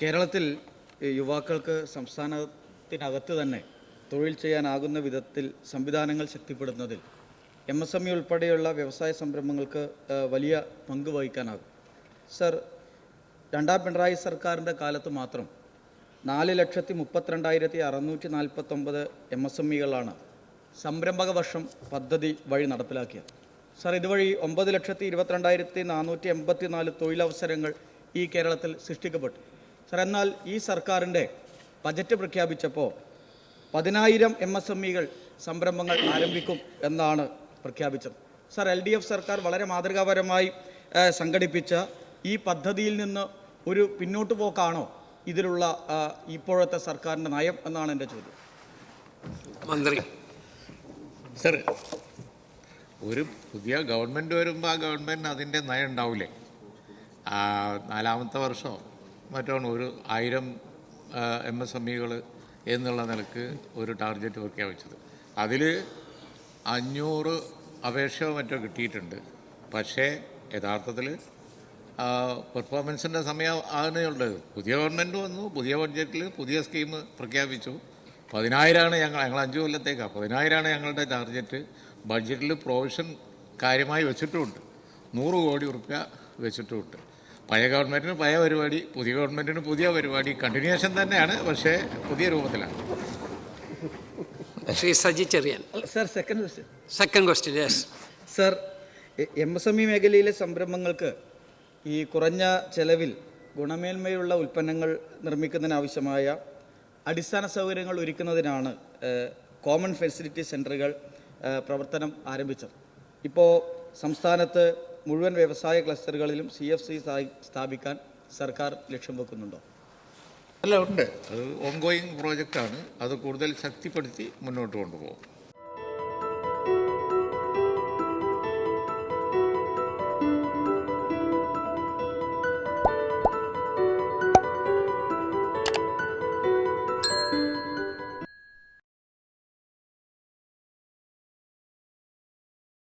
കേരളത്തിൽ യുവാക്കൾക്ക് സംസ്ഥാനത്തിനകത്ത് തന്നെ തൊഴിൽ ചെയ്യാനാകുന്ന വിധത്തിൽ സംവിധാനങ്ങൾ ശക്തിപ്പെടുത്തുന്നതിൽ MSME ഉൾപ്പെടെയുള്ള വ്യവസായ സംരംഭങ്ങൾക്ക് വലിയ പങ്ക് വഹിക്കാനാകും. സർ, രണ്ടാം പിണറായി സർക്കാരിൻ്റെ കാലത്ത് മാത്രം 4,32,649 MSMEകളാണ് സംരംഭക വർഷം പദ്ധതി വഴി നടപ്പിലാക്കിയത്. സർ, ഇതുവഴി 9,22,484 തൊഴിലവസരങ്ങൾ ഈ കേരളത്തിൽ സൃഷ്ടിക്കപ്പെട്ടു. സർ, എന്നാൽ ഈ സർക്കാരിൻ്റെ ബജറ്റ് പ്രഖ്യാപിച്ചപ്പോൾ 10,000 MSMEകൾ സംരംഭങ്ങൾ ആരംഭിക്കും എന്നാണ് പ്രഖ്യാപിച്ചത്. സർ, LDF സർക്കാർ വളരെ മാതൃകാപരമായി സംഘടിപ്പിച്ച ഈ പദ്ധതിയിൽ നിന്ന് ഒരു പിന്നോട്ട് പോക്കാണോ ഇതിലുള്ള ഇപ്പോഴത്തെ സർക്കാരിൻ്റെ നയം എന്നാണ് എൻ്റെ ചോദ്യം. മന്ത്രി സർ, ഒരു പുതിയ ഗവൺമെൻറ് വരുമ്പോൾ ആ ഗവൺമെൻറ് അതിൻ്റെ നയം ഉണ്ടാവില്ലേ? നാലാമത്തെ വർഷം മറ്റാണ് 1,000 MSMEകൾ എന്നുള്ള നിലക്ക് ഒരു ടാർഗറ്റ് പ്രഖ്യാപിച്ചത്. അതിൽ 500 അപേക്ഷയോ മറ്റോ കിട്ടിയിട്ടുണ്ട്. പക്ഷേ യഥാർത്ഥത്തിൽ പെർഫോമൻസിൻ്റെ സമയം ആകുന്നേയുള്ളത്. പുതിയ ഗവൺമെൻറ് വന്നു, പുതിയ ബഡ്ജറ്റിൽ പുതിയ സ്കീം പ്രഖ്യാപിച്ചു. 10,000 ഞങ്ങൾ 5 കൊല്ലത്തേക്കാണ് 10,000 ഞങ്ങളുടെ ടാർഗറ്റ്. ബഡ്ജറ്റിൽ പ്രൊവിഷൻ കാര്യമായി വെച്ചിട്ടുമുണ്ട്, 100 കോടി റുപ്യ വെച്ചിട്ടുമുണ്ട്. പഴയ ഗവൺമെൻറ്റിന് പഴയ പരിപാടി, പുതിയ ഗവൺമെൻറ്റിന് പുതിയ പരിപാടി, കണ്ടിന്യൂഷൻ തന്നെയാണ്, പക്ഷേ പുതിയ രൂപത്തിലാണ്. Shri Saji Cheriyan. Sir, second question. Yes sir, MSME മേഖലയിലെ സംരംഭങ്ങൾക്ക് ഈ കുറഞ്ഞ ചെലവിൽ ഗുണമേന്മയുള്ള ഉൽപ്പന്നങ്ങൾ നിർമ്മിക്കുന്നതിനാവശ്യമായ അടിസ്ഥാന സൗകര്യങ്ങൾ ഒരുക്കുന്നതിനാണ് കോമൺ ഫെസിലിറ്റി സെൻ്ററുകൾ പ്രവർത്തനം ആരംഭിച്ചത്. ഇപ്പോൾ സംസ്ഥാനത്ത് മുഴുവൻ വ്യവസായ ക്ലസ്റ്ററുകളിലും CFC സ്ഥാപിക്കാൻ സർക്കാർ ലക്ഷ്യം വെക്കുന്നുണ്ടോ? അല്ല, ഉണ്ട്. അത് ഓൺഗോയിങ് പ്രോജക്റ്റാണ്. അത് കൂടുതൽ ശക്തിപ്പെടുത്തി മുന്നോട്ട് കൊണ്ടുപോകും.